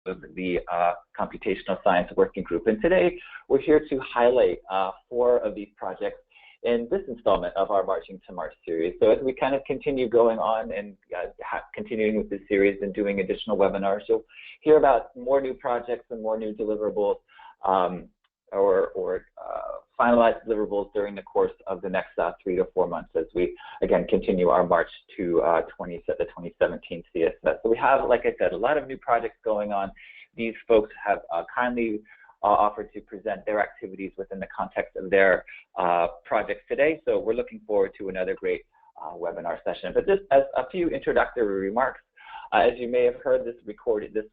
the Computational Science Working Group. And today we're here to highlight 4 of these projects in this installment of our Marching to March series. So as we kind of continue going on and continuing with this series and doing additional webinars, you'll hear about more new projects and more new deliverables or finalized deliverables during the course of the next 3 to 4 months as we, again, continue our march to the 2017 CSS. So we have, like I said, a lot of new projects going on. These folks have kindly offered to present their activities within the context of their projects today. So we're looking forward to another great webinar session. But just as a few introductory remarks, as you may have heard, this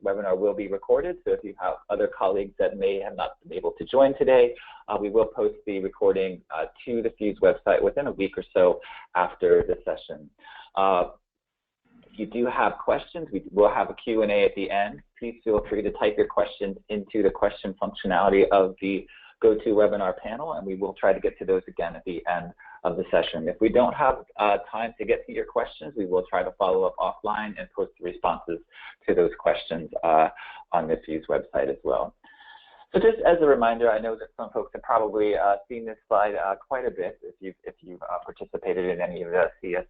webinar will be recorded. So if you have other colleagues that may have not been able to join today, we will post the recording to the PhUSE website within a week or so after the session. If you do have questions, we will have a Q&A at the end. Please feel free to type your questions into the question functionality of the GoToWebinar panel, and we will try to get to those again at the end of the session. If we don't have time to get to your questions, we will try to follow up offline and post the responses to those questions on the PhUSE website as well. So just as a reminder, I know that some folks have probably seen this slide quite a bit if you've participated in any of the CS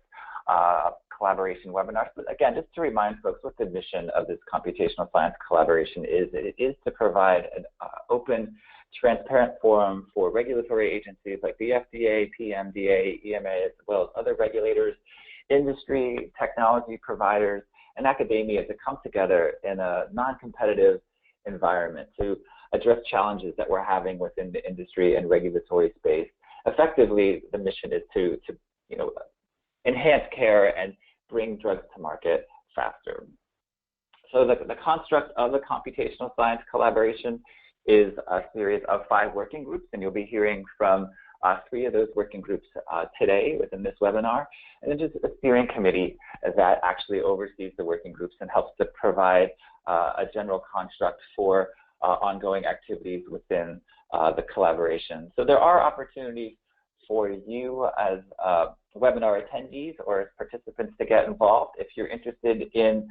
collaboration webinars. But again, just to remind folks what the mission of this computational science collaboration is, it is to provide an open, transparent forum for regulatory agencies like the FDA, PMDA, EMA, as well as other regulators, industry, technology providers, and academia to come together in a non-competitive environment to address challenges that we're having within the industry and regulatory space. Effectively, the mission is to enhance care and bring drugs to market faster. So the construct of the computational science collaboration is a series of 5 working groups, and you'll be hearing from 3 of those working groups today within this webinar, and then just a steering committee that actually oversees the working groups and helps to provide a general construct for ongoing activities within the collaboration. So there are opportunities for you as webinar attendees or as participants to get involved if you're interested in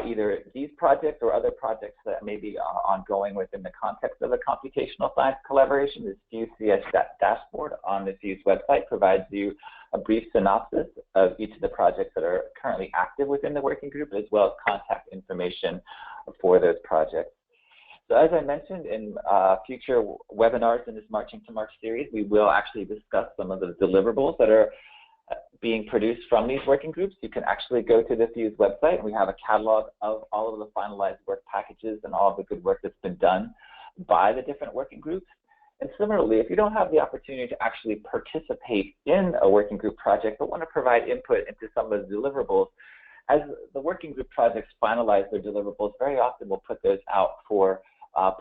either these projects or other projects that may be ongoing within the context of the computational science collaboration. This PhUSE dashboard on the PhUSE website provides you a brief synopsis of each of the projects that are currently active within the working group, as well as contact information for those projects. So as I mentioned, in future webinars in this Marching to March series, we will actually discuss some of the deliverables that are being produced from these working groups. You can actually go to the PhUSE website, and we have a catalog of all of the finalized work packages and all of the good work that's been done by the different working groups. And similarly, if you don't have the opportunity to actually participate in a working group project but want to provide input into some of the deliverables, as the working group projects finalize their deliverables, very often we'll put those out for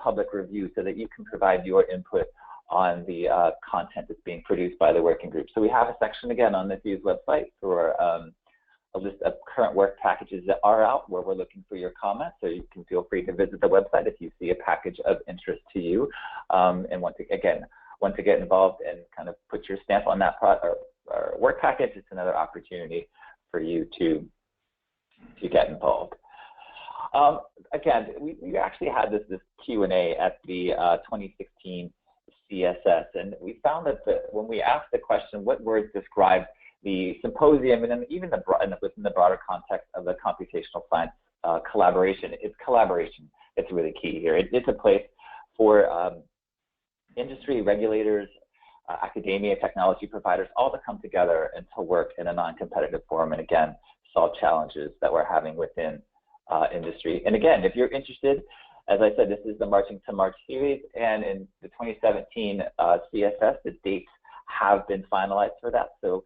public review so that you can provide your input on the content that's being produced by the working group. So we have a section again on the PhUSE website for a list of current work packages that are out where we're looking for your comments. So you can feel free to visit the website if you see a package of interest to you and want to get involved and kind of put your stamp on that work package. It's another opportunity for you to get involved. Again, we actually had this Q&A at the 2016 CSS, and we found that when we asked the question, what words describe the symposium, and then even within the broader context of the computational science collaboration, it's collaboration. It's really key here. It's a place for industry, regulators, academia, technology providers, all to come together and to work in a non-competitive forum, and again, solve challenges that we're having within industry. And again, if you're interested, as I said, this is the Marching to March series, and in the 2017 CSS, the dates have been finalized for that. So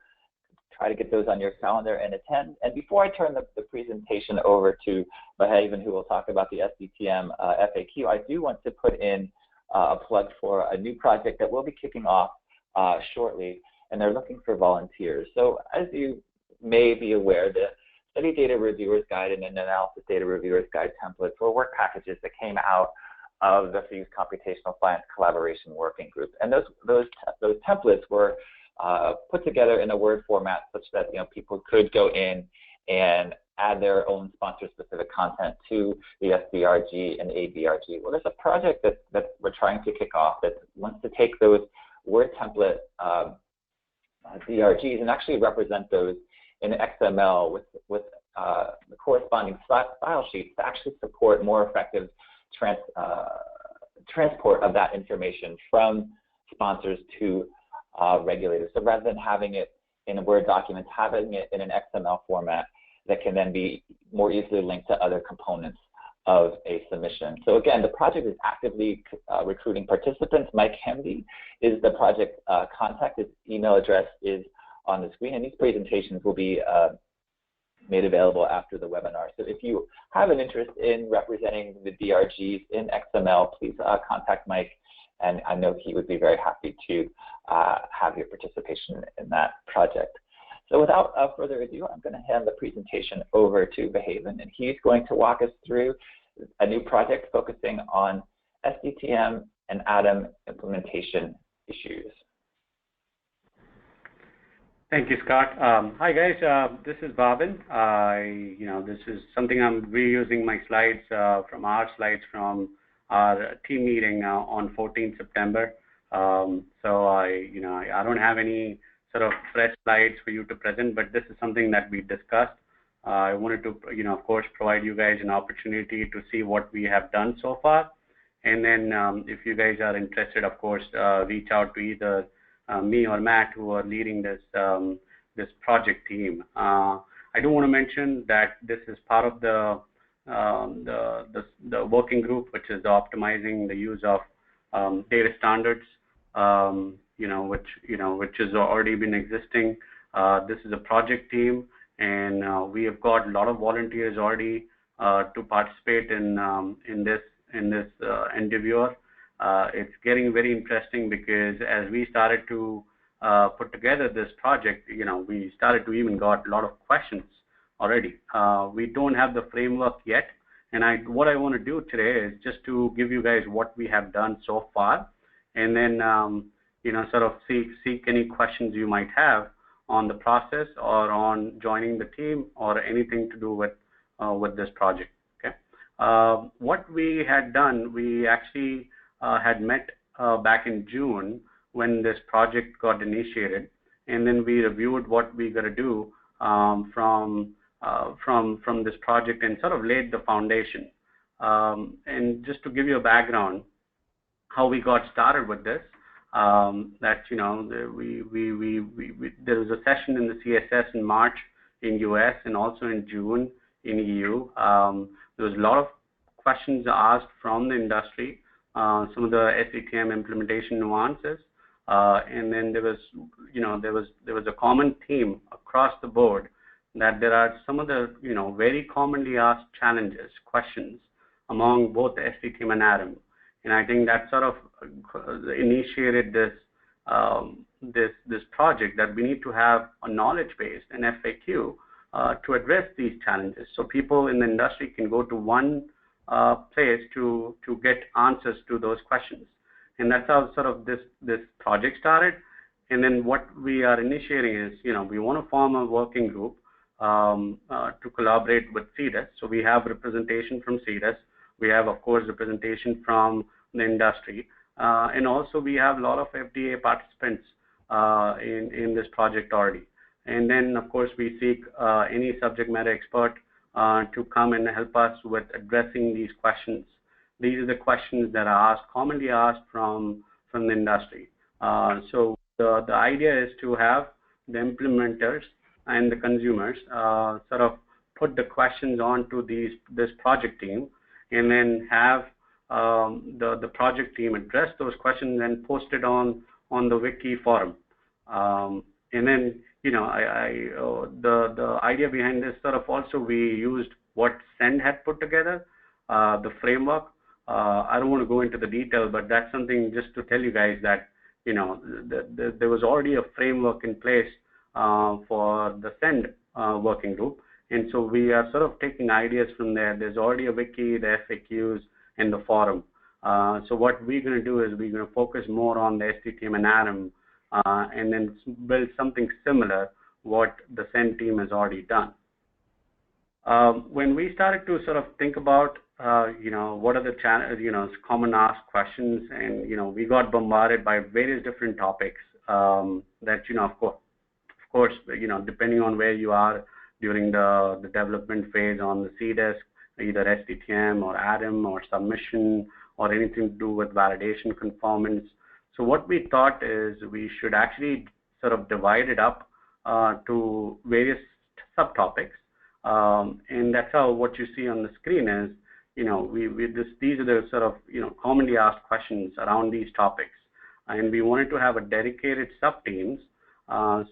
try to get those on your calendar and attend. And before I turn the presentation over to Bhavin, who will talk about the SDTM FAQ, I do want to put in a plug for a new project that will be kicking off shortly, and they're looking for volunteers. So as you may be aware, the Study Data Reviewers Guide and an Analysis Data Reviewers Guide templates were work packages that came out of the PhUSE Computational Science Collaboration Working Group. And those templates were put together in a Word format such that people could go in and add their own sponsor-specific content to the SDRG and ABRG. Well, there's a project that we're trying to kick off that wants to take those word template DRGs and actually represent those in XML with the corresponding file sheets to actually support more effective transport of that information from sponsors to regulators. So rather than having it in a Word document, having it in an XML format that can then be more easily linked to other components of a submission. So again, the project is actively recruiting participants. Mike Hemby is the project contact. His email address is on the screen, and these presentations will be made available after the webinar. So if you have an interest in representing the DRGs in XML, please contact Mike, and I know he would be very happy to have your participation in that project. So without further ado, I'm going to hand the presentation over to Bhavin, and he's going to walk us through a new project focusing on SDTM and ADAM implementation issues. Thank you, Scott. Hi guys, this is Bhavin. This is something I'm reusing my slides from our team meeting on 14th September. So I don't have any sort of fresh slides for you to present, but this is something that we discussed. I wanted to, of course, provide you guys an opportunity to see what we have done so far. And then if you guys are interested, of course, reach out to either me or Matt, who are leading this this project team. I do want to mention that this is part of the working group, which is optimizing the use of data standards, which has already been existing. This is a project team, and we have got a lot of volunteers already to participate in this endeavor. It's getting very interesting because as we started to put together this project, we started to even got a lot of questions already. We don't have the framework yet, and what I want to do today is just to give you guys what we have done so far, and then sort of seek any questions you might have on the process or on joining the team or anything to do with this project. Okay. What we had done, we actually had met back in June when this project got initiated, and then we reviewed what we got to do from this project and sort of laid the foundation. And just to give you a background, how we got started with this, there was a session in the CSS in March in US and also in June in EU. There was a lot of questions asked from the industry, some of the SDTM implementation nuances, and then there was a common theme across the board that there are some of the very commonly asked challenges, questions among both SDTM and ADAM, and I think that sort of initiated this project that we need to have a knowledge base, an FAQ, to address these challenges, so people in the industry can go to one place to get answers to those questions. And that's how sort of this project started. And then what we are initiating is, we want to form a working group to collaborate with CDIS. So we have representation from CDIS. We have, of course, representation from the industry. And also we have a lot of FDA participants in this project already. And then, of course, we seek any subject matter expert to come and help us with addressing these questions. These are the questions that are commonly asked from the industry. So the idea is to have the implementers and the consumers sort of put the questions onto this project team, and then have the project team address those questions and post it on the wiki forum. And then the idea behind this sort of also we used what Send had put together, the framework. I don't want to go into the detail, but that's something just to tell you guys that there was already a framework in place for the Send working group, and so we are sort of taking ideas from there. There's already a wiki, the FAQs, and the forum. So what we're going to do is we're going to focus more on the SDTM and ADAM, and then build something similar what the Send team has already done. When we started to sort of think about, what are the common asked questions, and we got bombarded by various different topics that of course, depending on where you are during the development phase on the CDISC, either SDTM or ADAM or submission or anything to do with validation conformance. So what we thought is we should actually sort of divide it up to various subtopics. And that's how what you see on the screen is, these are the sort of, commonly asked questions around these topics. And we wanted to have a dedicated sub-teams.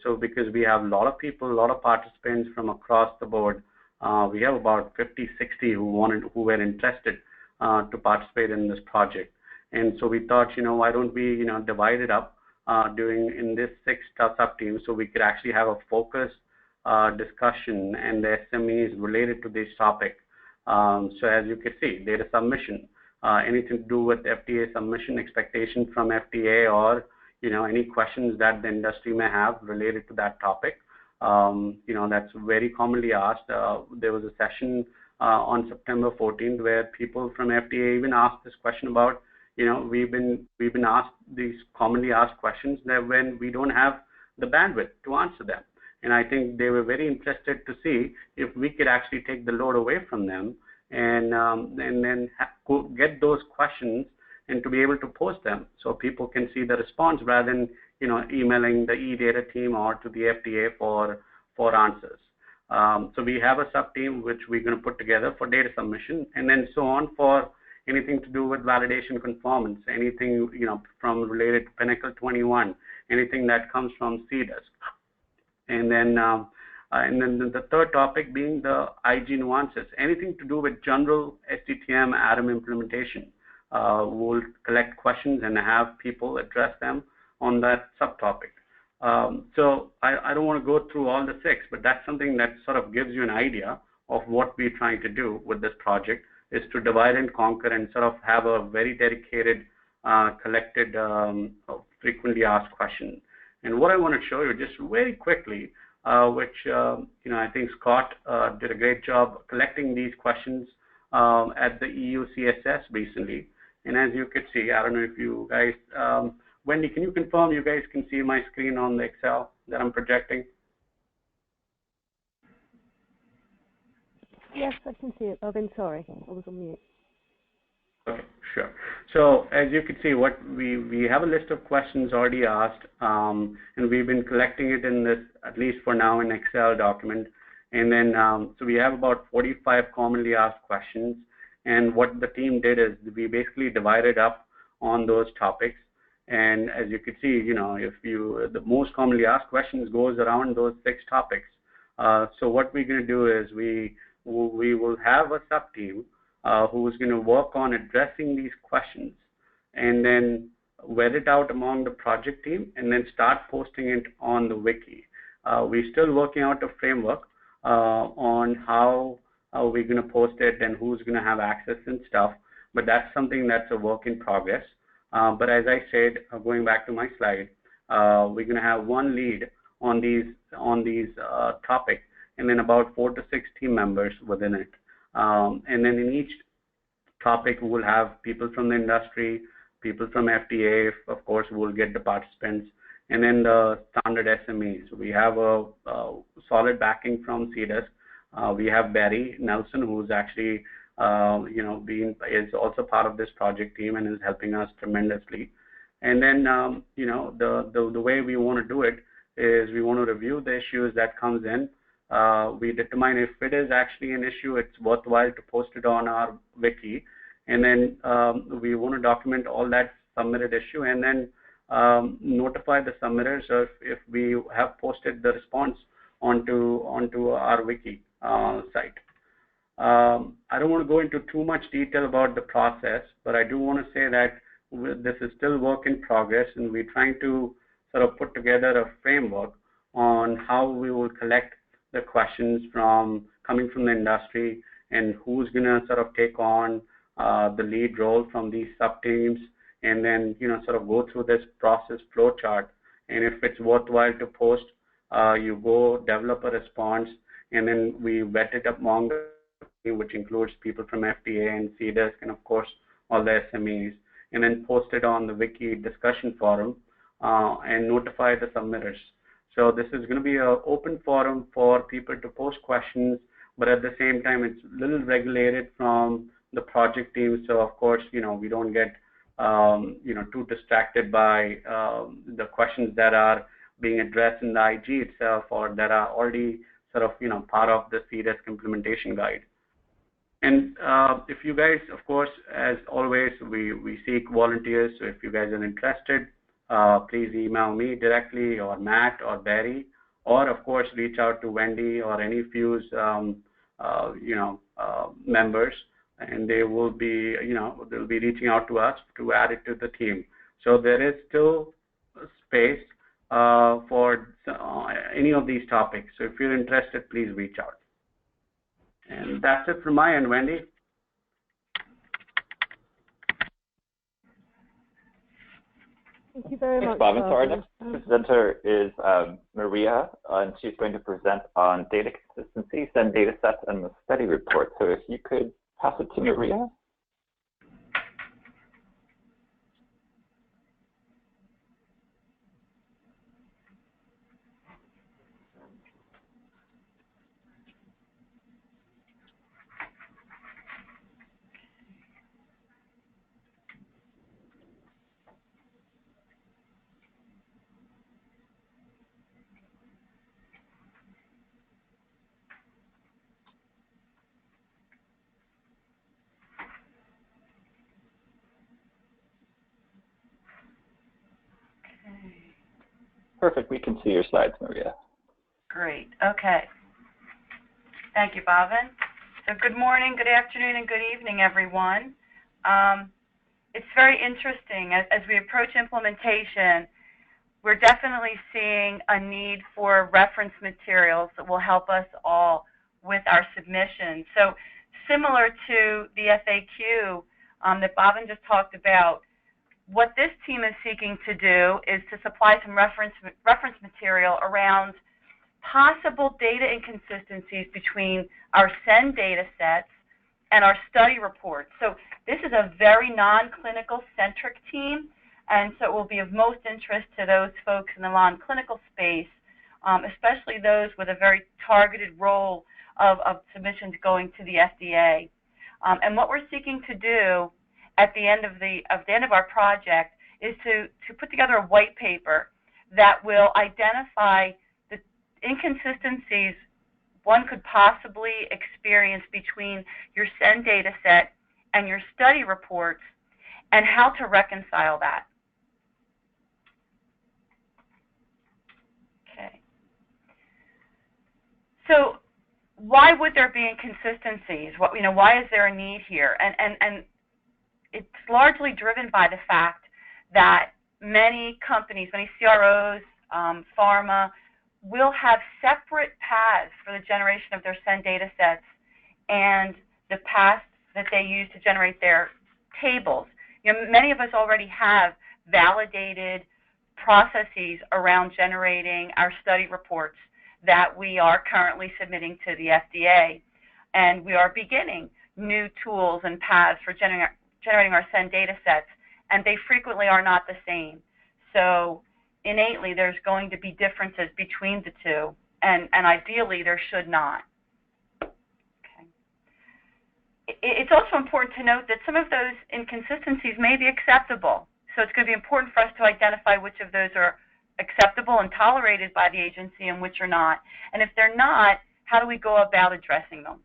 So because we have a lot of people, a lot of participants from across the board, we have about 50, 60 who were interested to participate in this project. And so we thought, why don't we, divide it up in this 6 sub-teams so we could actually have a focused discussion and the SMEs related to this topic. So as you can see, data submission, anything to do with FDA submission expectation from FDA, or any questions that the industry may have related to that topic. That's very commonly asked. There was a session on September 14th where people from FDA even asked this question about, we've been asked these commonly asked questions that when we don't have the bandwidth to answer them. And I think they were very interested to see if we could actually take the load away from them and then get those questions and to be able to post them so people can see the response rather than emailing the eData team or to the FDA for answers. So we have a sub-team which we're going to put together for data submission, and then so on for anything to do with validation conformance, anything from related to Pinnacle 21, anything that comes from CDISC. And then the third topic being the IG nuances, anything to do with general SDTM ADAM implementation. We'll collect questions and have people address them on that subtopic. So I don't want to go through all the 6, but that's something that sort of gives you an idea of what we're trying to do with this project, is to divide and conquer and sort of have a very dedicated, collected, frequently asked question. And what I want to show you just very quickly, which I think Scott did a great job collecting these questions at the EU CSS recently. And as you could see, I don't know if you guys, Wendy, can you confirm you guys can see my screen on the Excel that I'm projecting? Yes, I can see it. Bhavin, sorry, I was on mute. Okay, sure. So as you can see, what we have a list of questions already asked, and we've been collecting it in this, at least for now, in Excel document. And then, so we have about 45 commonly asked questions. And what the team did is we basically divided up on those topics. And as you can see, the most commonly asked questions goes around those 6 topics. So what we're going to do is we will have a sub-team who's going to work on addressing these questions and then vet it out among the project team and then start posting it on the wiki. We're still working out a framework on how we're going to post it and who's going to have access and stuff, but that's something that's a work in progress. But as I said, going back to my slide, we're going to have one lead on these topics, and then about 4 to 6 team members within it. And then in each topic, we'll have people from the industry, people from FDA, of course, we'll get the participants, and then the standard SMEs. We have a solid backing from CDISC. We have Barry Nelson, who's actually, is also part of this project team and is helping us tremendously. And then, the way we want to do it is we want to review the issues that comes in. We determine if it is actually an issue, it's worthwhile to post it on our wiki. And then we want to document all that submitted issue and then notify the submitters if we have posted the response onto our wiki site. I don't want to go into too much detail about the process, but I do want to say that this is still work in progress, and we're trying to sort of put together a framework on how we will collect the questions coming from the industry and who's going to sort of take on the lead role from these sub-teams, and then sort of go through this process flow chart. And if it's worthwhile to post, you go develop a response, and then we vetted among the team, which includes people from FDA and CDISC, and of course all the SMEs, and then posted on the wiki discussion forum and notify the submitters. So this is going to be an open forum for people to post questions, but at the same time, it's a little regulated from the project team. So of course, we don't get too distracted by the questions that are being addressed in the IG itself, or that are already sort of part of the CDISC implementation guide. And if you guys, of course, as always, we seek volunteers. So if you guys are interested, please email me directly, or Matt, or Barry, or of course reach out to Wendy or any PhUSE members, and they will be they'll be reaching out to us to add it to the team. So there is still space for any of these topics. So if you're interested, please reach out. And that's it from my end, Wendy. Thank you very much, Bhavin. So our next presenter is Maria, and she's going to present on data consistency, send data sets, and the study report. So if you could pass it to Maria. Perfect. We can see your slides, Maria. Great. Okay. Thank you, Bhavin. So good morning, good afternoon, and good evening, everyone. It's very interesting. As we approach implementation, we're definitely seeing a need for reference materials that will help us all with our submissions. So similar to the FAQ that Bhavin just talked about, what this team is seeking to do is to supply some reference material around possible data inconsistencies between our SEND data sets and our study reports. So this is a very non-clinical centric team, and so it will be of most interest to those folks in the non-clinical space, especially those with a very targeted role of submissions going to the FDA. And what we're seeking to do at the end of our project is to put together a white paper that will identify the inconsistencies one could possibly experience between your SEND data set and your study reports, and how to reconcile that. Okay. So why would there be inconsistencies? Why is there a need here? And it's largely driven by the fact that many companies, many CROs, pharma, will have separate paths for the generation of their SEND data sets and the paths that they use to generate their tables. Many of us already have validated processes around generating our study reports that we are currently submitting to the FDA. And we are beginning new tools and paths for generating our SEND data sets, and they frequently are not the same. So innately, there's going to be differences between the two, and ideally, there should not. Okay. It's also important to note that some of those inconsistencies may be acceptable. So it's going to be important for us to identify which of those are acceptable and tolerated by the agency and which are not. And if they're not, how do we go about addressing them?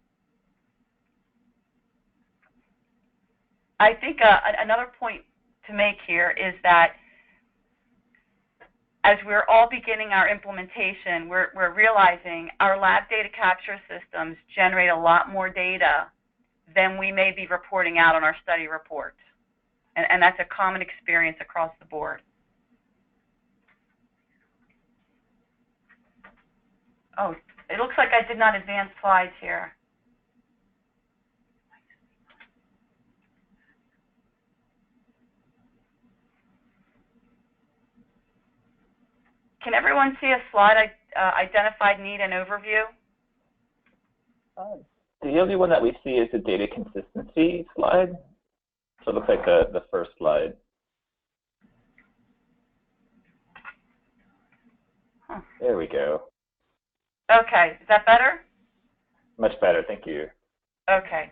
I think another point to make here is that as we're all beginning our implementation, we're realizing our lab data capture systems generate a lot more data than we may be reporting out on our study reports. And that's a common experience across the board. Oh, it looks like I did not advance slides here. Can everyone see a slide identified need and overview? The only one that we see is the data consistency slide. So it looks like the first slide. Huh. There we go. Okay, is that better? Much better, thank you. Okay.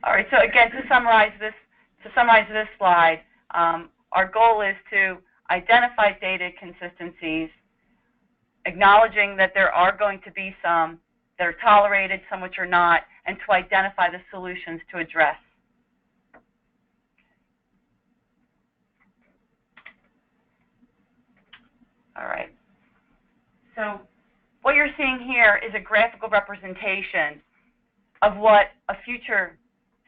All right, so again, to summarize this slide, our goal is to identify data consistencies, acknowledging that there are going to be some that are tolerated, some which are not, and to identify the solutions to address. All right. So what you're seeing here is a graphical representation of what a future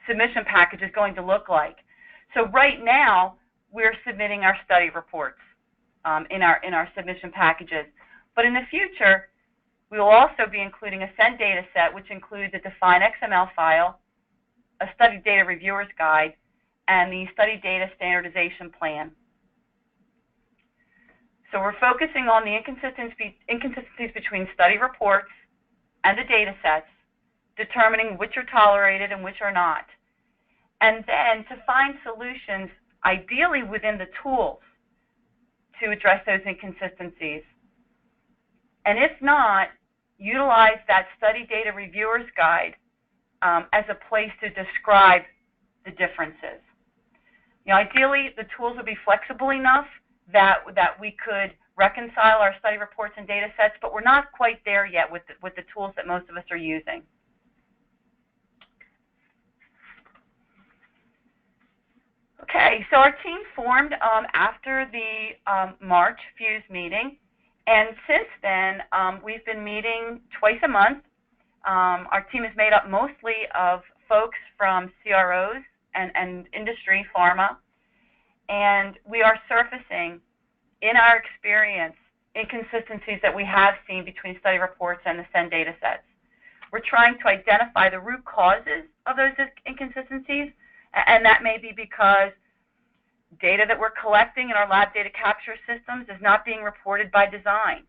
submission package is going to look like. So right now, we're submitting our study reports in our submission packages. But in the future, we will also be including a SEND data set, which includes a defined XML file, a study data reviewer's guide, and the study data standardization plan. So we're focusing on the inconsistencies between study reports and the data sets, determining which are tolerated and which are not. And then to find solutions, ideally within the tools, to address those inconsistencies. And if not, utilize that study data reviewer's guide as a place to describe the differences. Ideally, the tools would be flexible enough that we could reconcile our study reports and data sets, but we're not quite there yet with the tools that most of us are using. Okay, so our team formed after the March PhUSE meeting, and since then we've been meeting twice a month. Our team is made up mostly of folks from CROs and industry, pharma, and we are surfacing, in our experience, inconsistencies that we have seen between study reports and the SEND data sets. We're trying to identify the root causes of those inconsistencies, and that may be because data that we're collecting in our lab data capture systems is not being reported by design,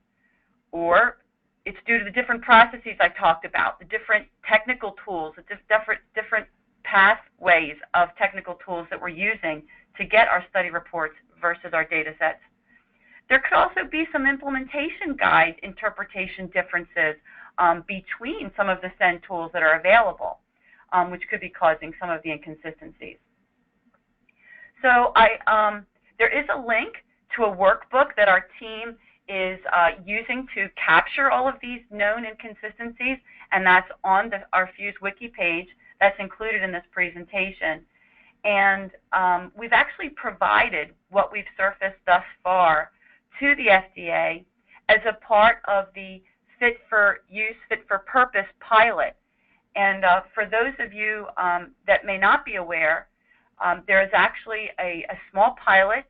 or it's due to the different processes I talked about, the different technical tools, the different pathways of technical tools that we're using to get our study reports versus our data sets. There could also be some implementation guide interpretation differences between some of the SEND tools that are available, which could be causing some of the inconsistencies. So there is a link to a workbook that our team is using to capture all of these known inconsistencies, and that's on our PhUSE wiki page. That's included in this presentation. And we've actually provided what we've surfaced thus far to the FDA as a part of the Fit for Use, Fit for Purpose pilot. And for those of you that may not be aware, there is actually a small pilot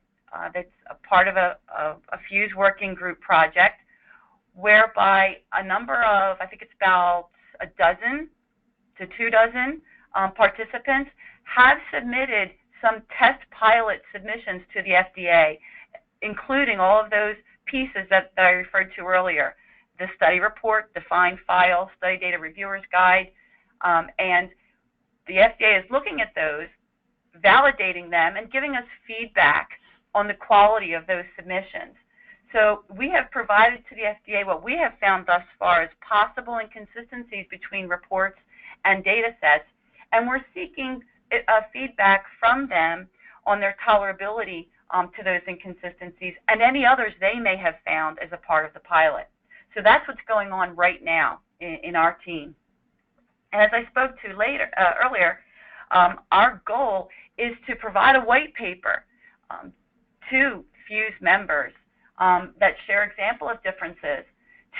that's a part of a PhUSE working group project, whereby a number of, I think it's about a dozen to 24 participants have submitted some test pilot submissions to the FDA, including all of those pieces that I referred to earlier: the study report, defined file, study data reviewer's guide, and the FDA is looking at those, validating them, and giving us feedback on the quality of those submissions. So we have provided to the FDA what we have found thus far as possible inconsistencies between reports and data sets, and we're seeking feedback from them on their tolerability to those inconsistencies and any others they may have found as a part of the pilot. So that's what's going on right now in our team. And as I spoke to earlier, our goal is to provide a white paper to PhUSE members that share example of differences,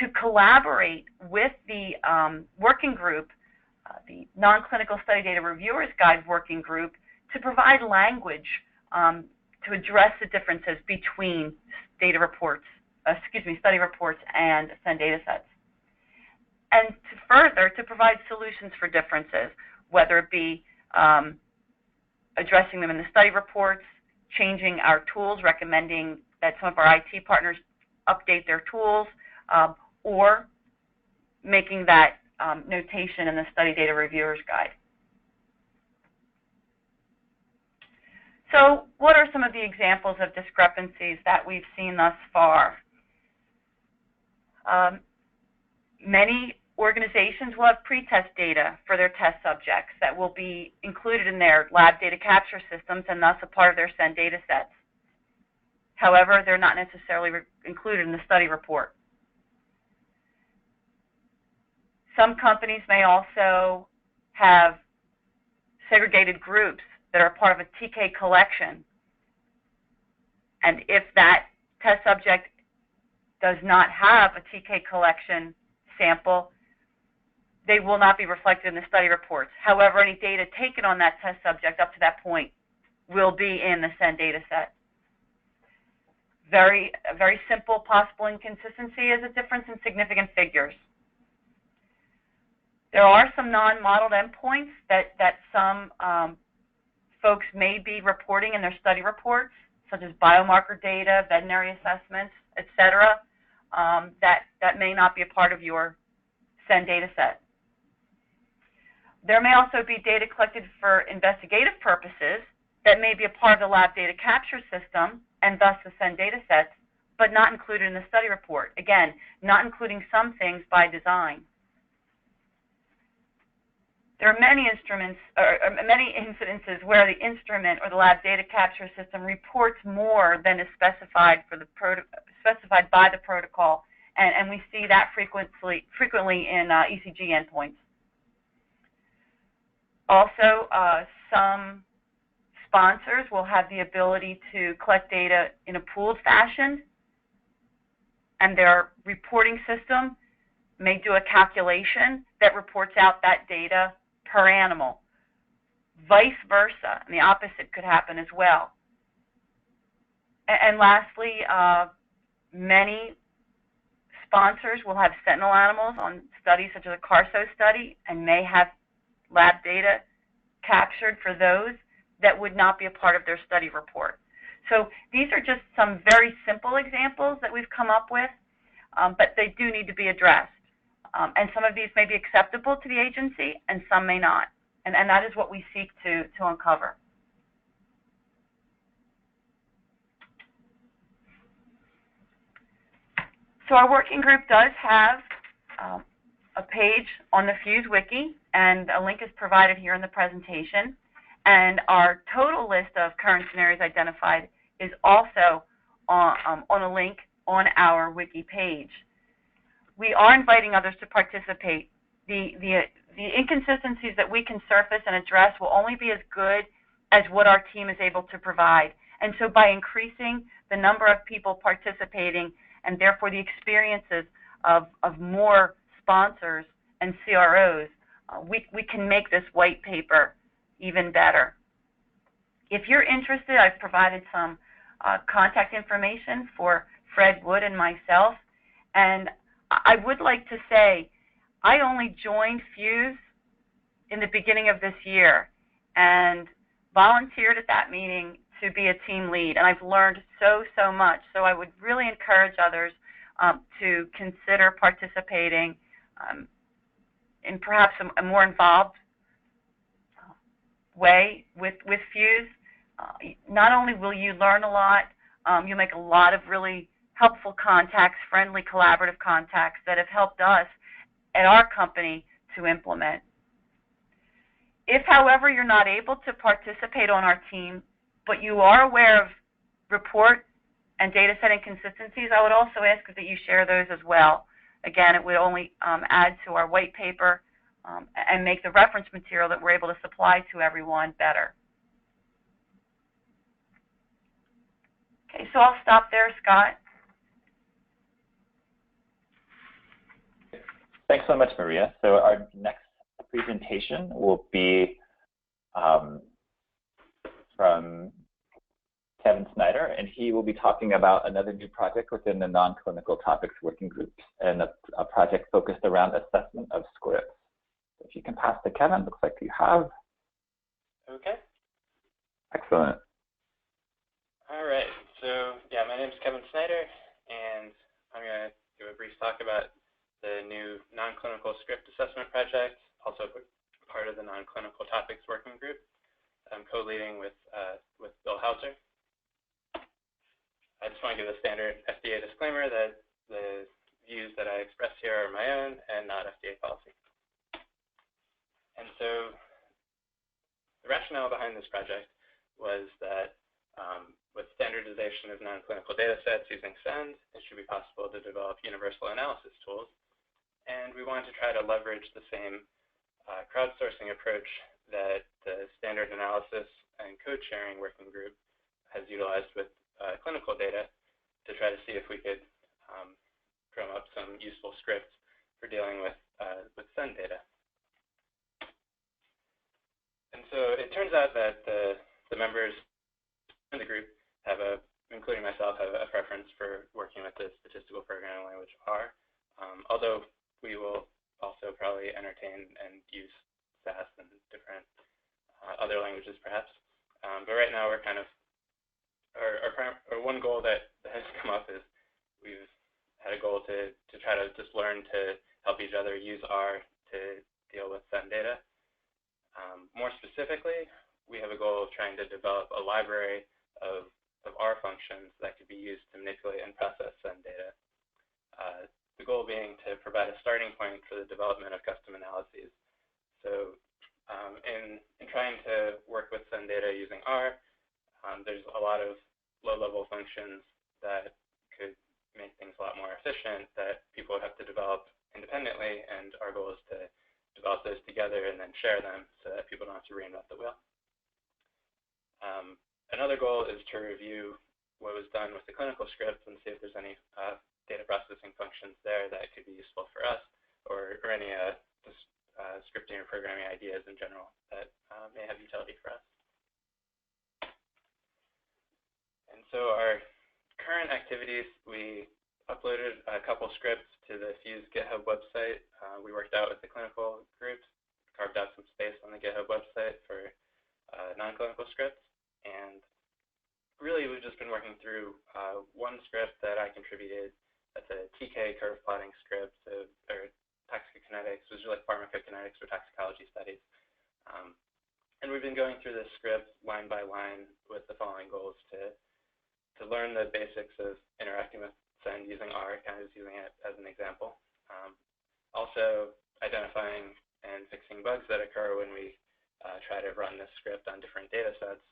to collaborate with the working group, the Non-Clinical Study Data Reviewers Guide working group, to provide language to address the differences between study reports and SEND data sets. And to provide solutions for differences, whether it be addressing them in the study reports, changing our tools, recommending that some of our IT partners update their tools, or making that notation in the Study Data Reviewer's Guide. So what are some of the examples of discrepancies that we've seen thus far? Many organizations will have pretest data for their test subjects that will be included in their lab data capture systems and thus a part of their SEND data sets. However, they're not necessarily included in the study report. Some companies may also have segregated groups that are part of a TK collection. And if that test subject does not have a TK collection sample, they will not be reflected in the study reports. However, any data taken on that test subject up to that point will be in the SEND data set. A very simple possible inconsistency is a difference in significant figures. There are some non-modeled endpoints that some folks may be reporting in their study reports, such as biomarker data, veterinary assessments, etc., that may not be a part of your SEND data set. There may also be data collected for investigative purposes that may be a part of the lab data capture system and thus the SEND data sets, but not included in the study report. Again, not including some things by design. There are many incidences where the instrument or the lab data capture system reports more than is specified by the protocol, and we see that frequently in ECG endpoints. Also, some sponsors will have the ability to collect data in a pooled fashion, and their reporting system may do a calculation that reports out that data per animal. Vice versa, and the opposite could happen as well. And lastly, many sponsors will have sentinel animals on studies such as a CARSO study and may have lab data captured for those that would not be a part of their study report. So these are just some very simple examples that we've come up with, but they do need to be addressed. And some of these may be acceptable to the agency and some may not. And that is what we seek to uncover. So our working group does have a page on the PhUSE wiki, and a link is provided here in the presentation. And our total list of current scenarios identified is also on a link on our wiki page. We are inviting others to participate. The inconsistencies that we can surface and address will only be as good as what our team is able to provide. And so by increasing the number of people participating and therefore the experiences of more sponsors and CROs, we can make this white paper even better. If you're interested, I've provided some contact information for Fred Wood and myself. And I would like to say, I only joined PhUSE in the beginning of this year and volunteered at that meeting to be a team lead. And I've learned so much. So I would really encourage others to consider participating in perhaps a more involved way with PhUSE. Not only will you learn a lot, you'll make a lot of really helpful contacts, friendly, collaborative contacts that have helped us at our company to implement. If, however, you're not able to participate on our team, but you are aware of report and data set inconsistencies, I would also ask that you share those as well. Again, it would only add to our white paper and make the reference material that we're able to supply to everyone better. Okay, so I'll stop there, Scott. Thanks so much, Maria. So our next presentation will be from Kevin Snyder, and he will be talking about another new project within the non-clinical topics working group, and a project focused around assessment of scripts. If you can pass to Kevin, looks like you have. Okay. Excellent. All right. So yeah, my name is Kevin Snyder, and I'm going to do a brief talk about the new non-clinical script assessment project, also part of the non-clinical topics working group. I'm co-leading with Bill Hauser. I just want to give a standard FDA disclaimer that the views that I express here are my own and not FDA policy. And so the rationale behind this project was that with standardization of non-clinical data sets using SEND, it should be possible to develop universal analysis tools. And we wanted to try to leverage the same crowdsourcing approach that the standard analysis and code sharing working group has utilized with clinical data to try to see if we could drum up some useful scripts for dealing with SEND data. And so it turns out that the members in the group including myself, have a preference for working with the statistical programming language R, although we will also probably entertain and use SAS and different other languages perhaps. But right now we're kind of, our one goal that has come up is we've had a goal to try to just learn to help each other use R to deal with SEND data. More specifically, we have a goal of trying to develop a library of R functions that could be used to manipulate and process SEND data. The goal being to provide a starting point for the development of custom analyses. So in trying to work with SEND data using R, there's a lot of low-level functions that could make things a lot more efficient that people would have to develop independently, and our goal is to develop those together and then share them so that people don't have to reinvent the wheel. Another goal is to review what was done with the clinical script and see if there's any data processing functions there that could be useful for us, or any scripting or programming ideas in general that may have utility for us. And so our current activities, we uploaded a couple scripts to the PhUSE GitHub website. We worked out with the clinical groups, carved out some space on the GitHub website for non-clinical scripts. And really, we've just been working through one script that I contributed. That's a TK curve plotting script, or toxicokinetics, which is like pharmacokinetics for toxicology studies. And we've been going through this script line by line with the following goals: to learn the basics of interacting with SEND using R, kind of using it as an example. Also, identifying and fixing bugs that occur when we try to run this script on different data sets.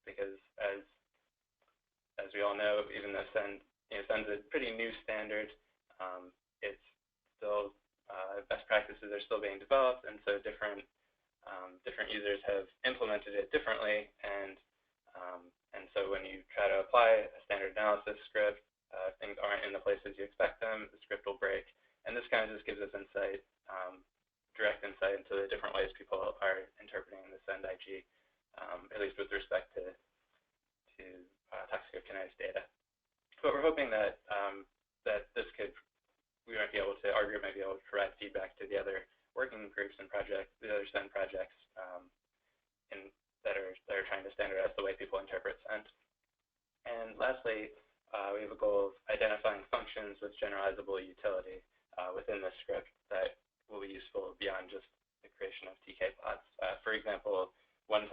Because as we all know, even though SEND's a pretty new standard, it's still best practices are still being developed, and so different users have implemented it differently, and so when you try to apply a standard analysis script, things aren't in the places you expect them, the script will break, and this kind of just gives us insight, direct insight into the different ways people are interpreting the SEND IG. At least with respect to toxicokinetics data. But we're hoping that that our group might be able to provide feedback to the other working groups and projects, the other SEND projects, that are trying to standardize the way people interpret SEND. And lastly, we have a goal of identifying functions with generalizable utility within the script that will be useful beyond just the creation of TK plots. For example, one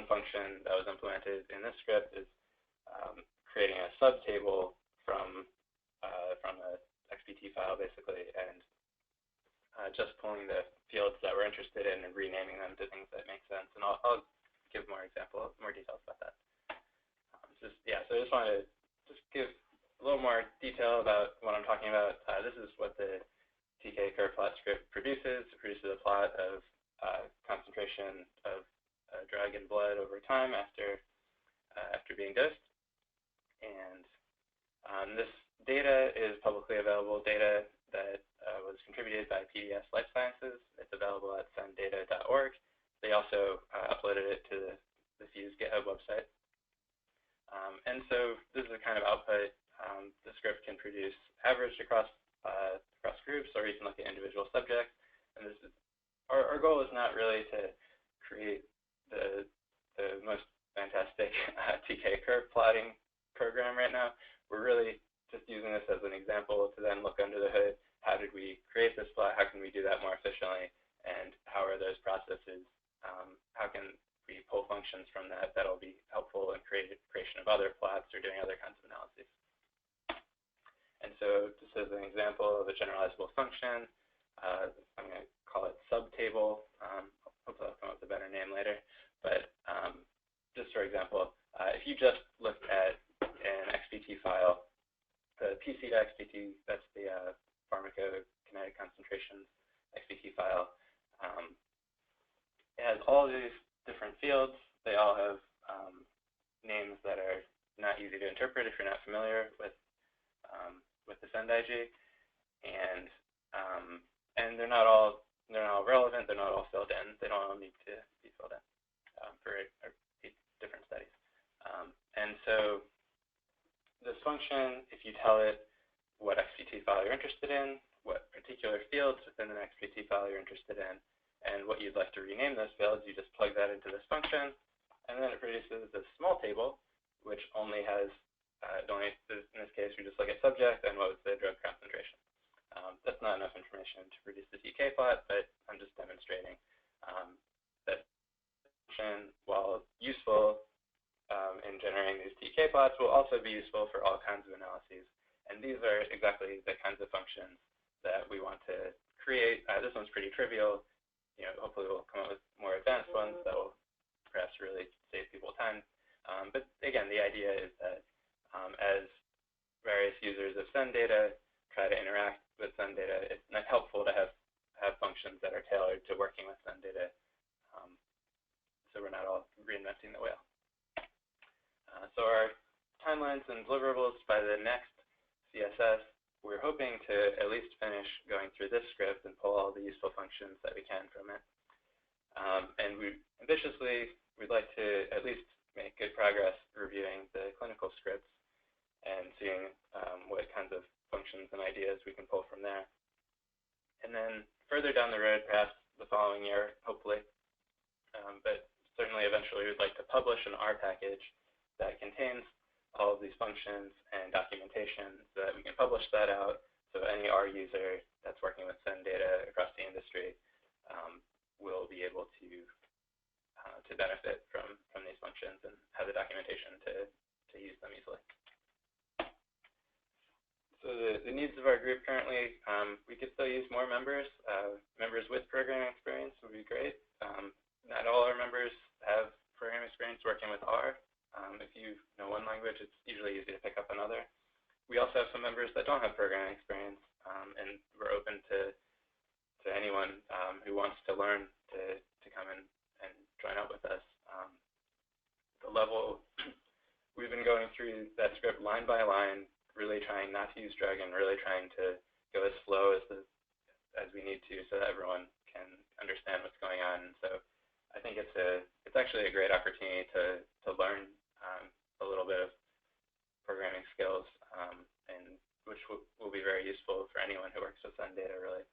function that was implemented in this script is creating a subtable from the XPT file, basically, and just pulling the fields that we're interested in and renaming them to things that make sense. And I'll give more details about that. So I just wanted to give a little more detail about what I'm talking about. This is what the TK curve plot script produces. It produces a plot of concentration of drug in blood over time after being dosed, and this data is publicly available data that was contributed by PDS Life Sciences. It's available at senddata.org. They also uploaded it to the PhUSE GitHub website, and so this is the kind of output. The script can produce averaged across groups, or you can look at individual subjects. And this is our goal is not really to create the most fantastic TK curve plotting program right now. We're really just using this as an example to then look under the hood, how did we create this plot? How can we do that more efficiently? And how are those processes? How can we pull functions from that that'll be helpful in creation of other plots or doing other kinds of analyses? And so this is an example of a generalizable function. I'm going to call it subtable. Hopefully I'll come up with a better name later. But just for example, if you just looked at an XPT file, the PC.xpt, that's the pharmacokinetic concentrations XPT file. It has all these different fields. They all have names that are not easy to interpret if you're not familiar with the SendIG, and they're not all relevant. They're not all filled in. They don't all need to be filled in for different studies. And so this function, if you tell it what XPT file you're interested in, what particular fields within an XPT file you're interested in, and what you'd like to rename those fields, you just plug that into this function, and then it produces this small table, which only has, in this case, we just look at subject and what was the drug concentration. That's not enough information to produce the TK plot, but I'm just demonstrating that function, while useful in generating these TK plots, will also be useful for all kinds of analyses. And these are exactly the kinds of functions that we want to create. This one's pretty trivial. Hopefully we'll come up with more advanced ones that will perhaps really save people time. But again, the idea is that as various users of SendData try to interact with SendData, it's not helpful to have functions that are tailored to working with SendData, so we're not all reinventing the wheel. So our timelines and deliverables by the next CSS, we're hoping to at least finish going through this script and pull all the useful functions that we can from it. And we'd like to at least make good progress reviewing the clinical scripts and seeing what kinds of functions and ideas we can pull from there. And then further down the road, perhaps the following year, hopefully, but certainly eventually we'd like to publish an R package that contains all of these functions and documentation so that we can publish that out so any R user that's working with SendData across the industry will be able to benefit from these functions and have the documentation to use them easily. So the needs of our group currently, we could still use more members. Members with programming experience would be great. Not all our members have programming experience working with R. If you know one language, it's usually easy to pick up another. We also have some members that don't have programming experience, and we're open to anyone who wants to learn to come in and join up with us. The level, we've been going through that script line by line, really trying not to use drug and really trying to go as slow as we need to so that everyone can understand what's going on. And so I think it's actually a great opportunity to learn a little bit of programming skills, and which will be very useful for anyone who works with SendData, really.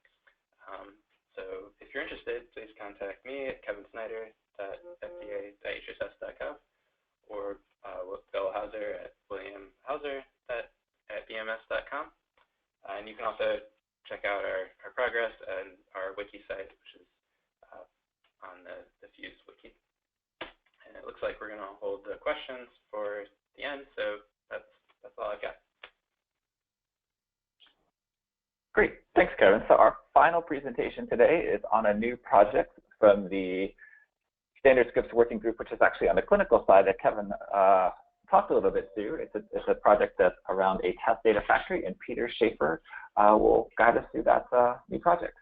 So if you're interested, please contact me at kevinsnyder@fda.hss.gov or Bill Hauser at williamhauser@bms.com. And you can also check out our progress and our wiki site, which is on the PhUSE wiki. And it looks like we're going to hold the questions for the end, so that's all I've got. Great, thanks, Kevin. So our final presentation today is on a new project from the Standard Scripts Working Group, which is actually on the clinical side that Kevin talked a little bit through. It's a project that's around a test data factory, and Peter Schaefer will guide us through that new project.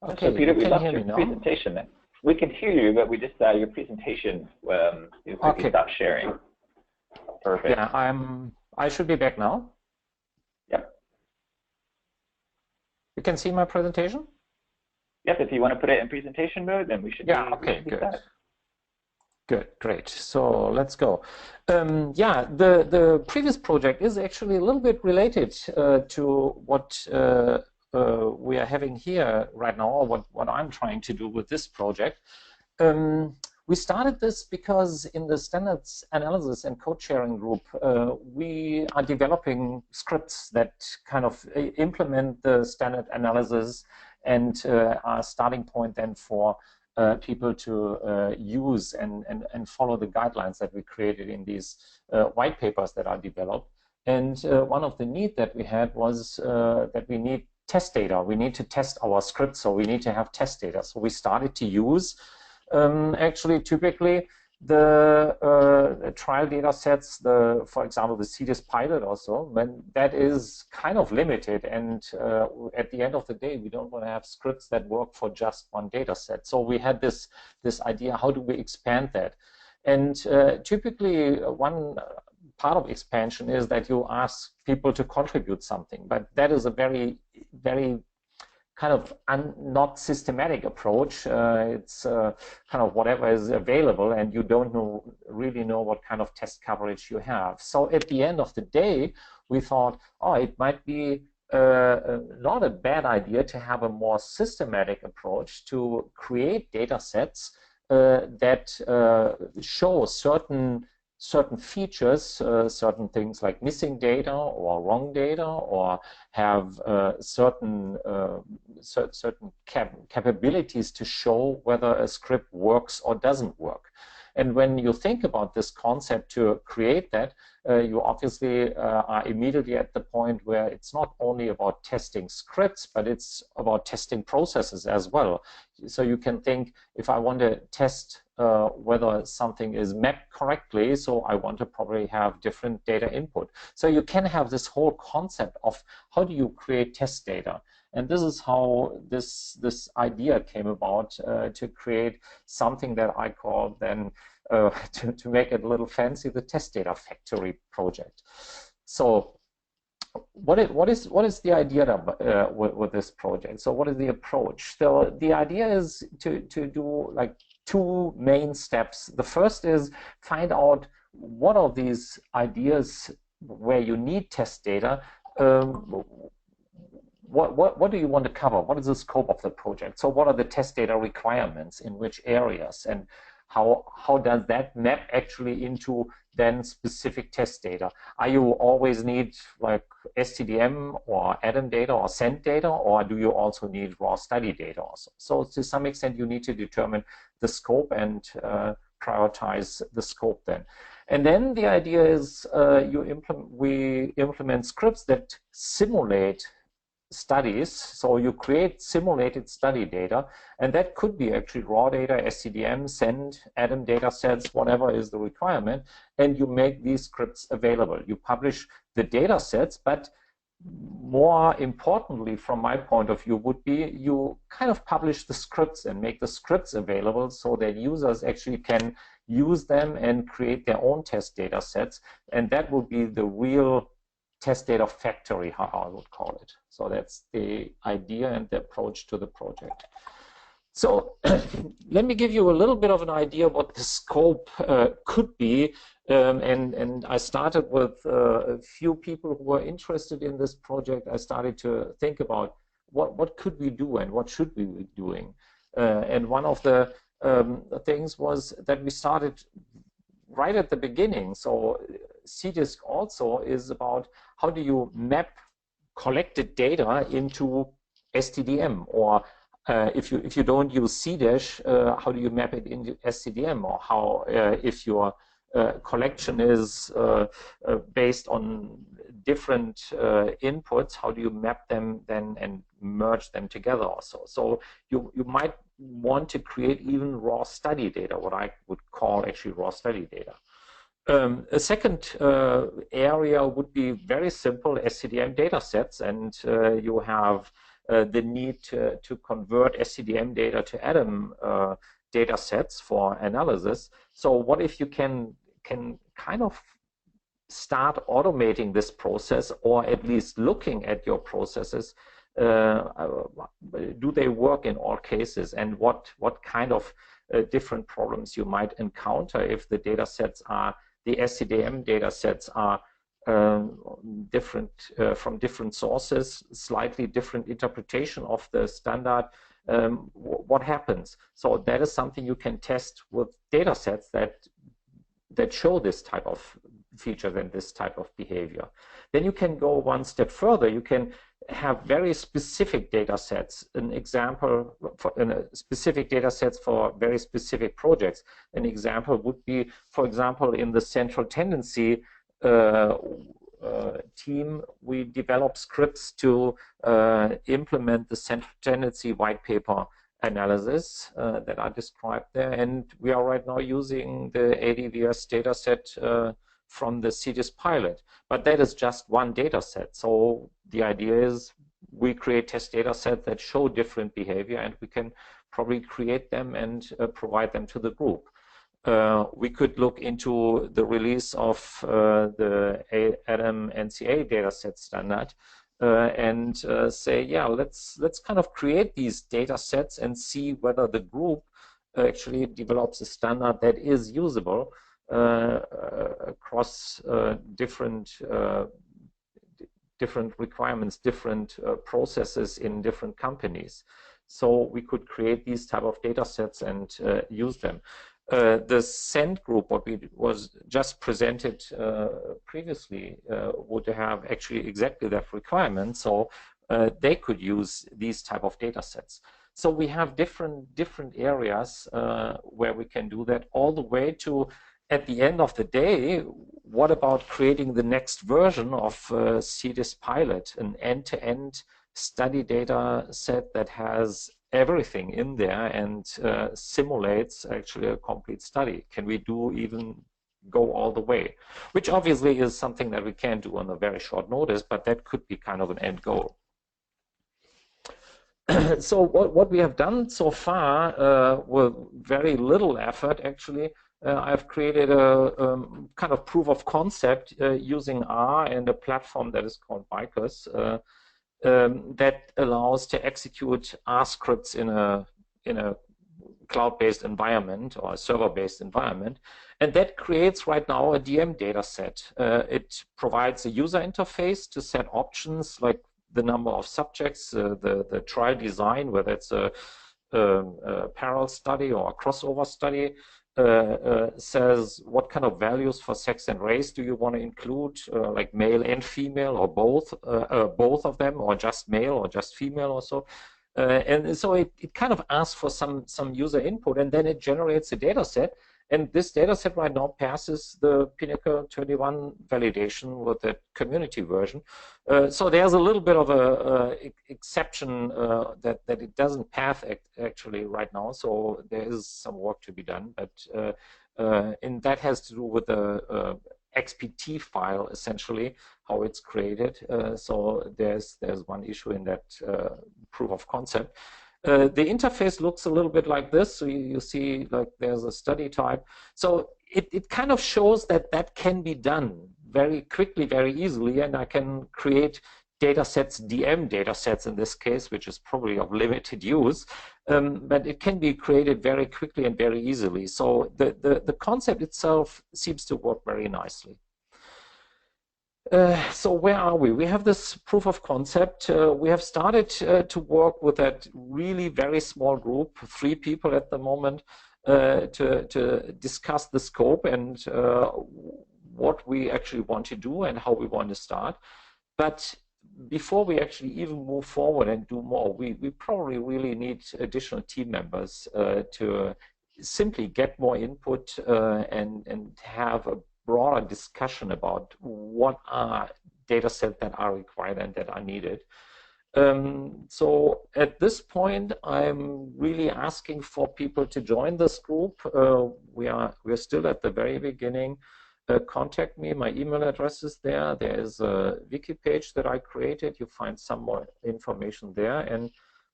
Okay, so Peter, we lost your now? presentation. We can hear you, but we just your presentation is okay. Stop sharing. Perfect. Yeah, I should be back now. Yep. You can see my presentation? Yep, if you want to put it in presentation mode, then we should okay, good. Good, great. So let's go. Yeah, the previous project is actually a little bit related to what we are having here right now, or what I'm trying to do with this project. We started this because in the standards analysis and code sharing group, we are developing scripts that kind of implement the standard analysis and are a starting point then for people to use and follow the guidelines that we created in these white papers that are developed. And one of the needs that we had was that we need test data. We need to test our scripts, so we need to have test data. So we started to use actually typically the trial data sets, for example, the CDIS pilot also, when that is kind of limited, and at the end of the day, we don't want to have scripts that work for just one data set. So we had this idea, how do we expand that? And typically one part of expansion is that you ask people to contribute something, but that is a very, very kind of not systematic approach. It's kind of whatever is available, and you don't really know what kind of test coverage you have. So at the end of the day, we thought, oh, it might be not a bad idea to have a more systematic approach to create data sets that show certain features, certain things like missing data or wrong data, or have certain capabilities to show whether a script works or doesn't work. And when you think about this concept to create that, you obviously are immediately at the point where it's not only about testing scripts, but it's about testing processes as well. So you can think, if I want to test whether something is mapped correctly, so I want to probably have different data input. So you can have this whole concept of how do you create test data. And this is how this idea came about to create something that I call then, to make it a little fancy, the Test Data Factory project. So what is the idea with this project? So what is the approach? So the idea is to do like two main steps. The first is find out what are these ideas where you need test data. What do you want to cover? What is the scope of the project? So what are the test data requirements in which areas, and how does that map actually into then specific test data? Are you always need like SDTM or ADAM data or SEND data, or do you also need raw study data also? So to some extent you need to determine the scope and prioritize the scope then. And then the idea is we implement scripts that simulate studies. So you create simulated study data, and that could be actually raw data, SDTM, SEND, ADAM data sets, whatever is the requirement, and you make these scripts available. You publish the data sets, but more importantly, from my point of view, would be you kind of publish the scripts and make the scripts available so that users actually can use them and create their own test data sets, and that would be the real test data factory, how I would call it. So that's the idea and the approach to the project. So let me give you a little bit of an idea what the scope could be. And I started with a few people who were interested in this project. I started to think about what could we do and what should we be doing. And one of the things was that we started right at the beginning. So CDISC also is about how do you map collected data into SDTM, or if you don't use CDISC, how do you map it into SDTM, or how if your collection is based on different inputs, how do you map them then and merge them together also? So you might want to create even raw study data, what I would call actually raw study data. A second area would be very simple SDTM data sets, and you have the need to convert SDTM data to ADAM data sets for analysis. So what if you can kind of start automating this process, or at least looking at your processes. Do they work in all cases, and what kind of different problems you might encounter if the data sets are, the SDTM data sets are different from different sources, slightly different interpretation of the standard. What happens? So that is something you can test with data sets that show this type of features and this type of behavior. Then you can go one step further. You can have very specific data sets. An example for specific data sets for very specific projects. An example would be, for example, in the central tendency team, we develop scripts to implement the central tendency white paper analysis that are described there. And we are right now using the ADVS dataset from the CDIS pilot. But that is just one data set. So the idea is we create test data sets that show different behavior, and we can probably create them and provide them to the group. We could look into the release of the ADAM NCA dataset standard and say, yeah, let's kind of create these data sets and see whether the group actually develops a standard that is usable across different requirements, different processes in different companies. So we could create these type of data sets and use them. The SEND group, what we was just presented previously, would have actually exactly that requirement. So they could use these type of data sets. So we have different areas where we can do that, all the way to, at the end of the day, what about creating the next version of CDIS pilot, an end-to-end study data set that has everything in there and simulates actually a complete study? Can we even go all the way? Which obviously is something that we can't do on a very short notice, but that could be kind of an end goal. So what we have done so far with very little effort, actually, I've created a kind of proof of concept using R and a platform that is called Bicus that allows to execute R scripts in a cloud-based environment or a server-based environment. And that creates right now a DM data set. It provides a user interface to set options like the number of subjects, the trial design, whether it's a parallel study or a crossover study, says what kind of values for sex and race do you want to include, like male and female, or both of them, or just male or just female or so. And so it kind of asks for some user input, and then it generates a data set. And this data set right now passes the Pinnacle 21 validation with the community version. So there's a little bit of a exception that it doesn't pass actually right now. So there is some work to be done, but and that has to do with the XPT file, essentially, how it's created. So there's one issue in that proof of concept. The interface looks a little bit like this. So you see, like, there's a study type. So it kind of shows that can be done very quickly, very easily, and I can create data sets, DM data sets in this case, which is probably of limited use, but it can be created very quickly and very easily. So the concept itself seems to work very nicely. So where are we? We have this proof of concept. We have started to work with that really very small group, 3 people at the moment, to discuss the scope and what we actually want to do and how we want to start. But before we actually even move forward and do more, we probably really need additional team members to simply get more input and have a broader discussion about what are data sets that are required and that are needed. So at this point, I'm really asking for people to join this group. We're still at the very beginning. Contact me. My email address is there. There is a wiki page that I created. You find some more information there, and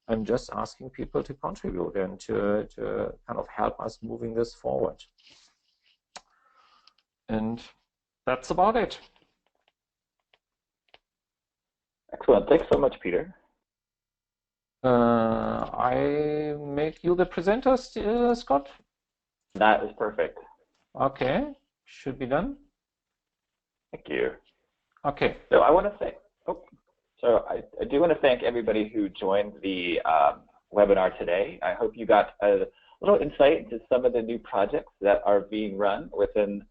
I'm just asking people to contribute and to kind of help us moving this forward. And that's about it. Excellent. Thanks so much, Peter. I make you the presenter, Scott? That is perfect. Okay, should be done. Thank you. Okay. So I want to say, I do want to thank everybody who joined the webinar today. I hope you got a little insight into some of the new projects that are being run within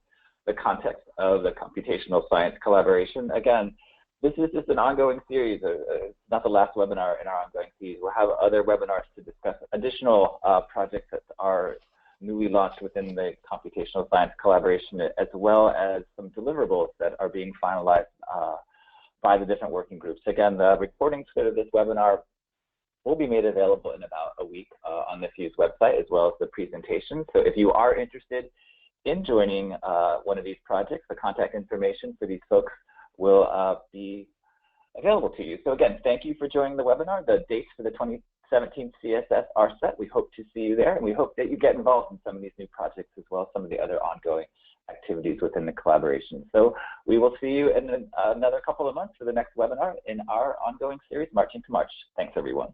the context of the computational science collaboration. Again, this is just an ongoing series. It's not the last webinar in our ongoing series. We'll have other webinars to discuss additional projects that are newly launched within the computational science collaboration, as well as some deliverables that are being finalized by the different working groups. Again, the recordings for this webinar will be made available in about a week on the PhUSE website, as well as the presentation. So if you are interested in joining one of these projects, the contact information for these folks will be available to you. So again, thank you for joining the webinar. The dates for the 2017 CSS are set. We hope to see you there, and we hope that you get involved in some of these new projects, as well as some of the other ongoing activities within the collaboration. So we will see you in another couple of months for the next webinar in our ongoing series, Marching to March. Thanks, everyone.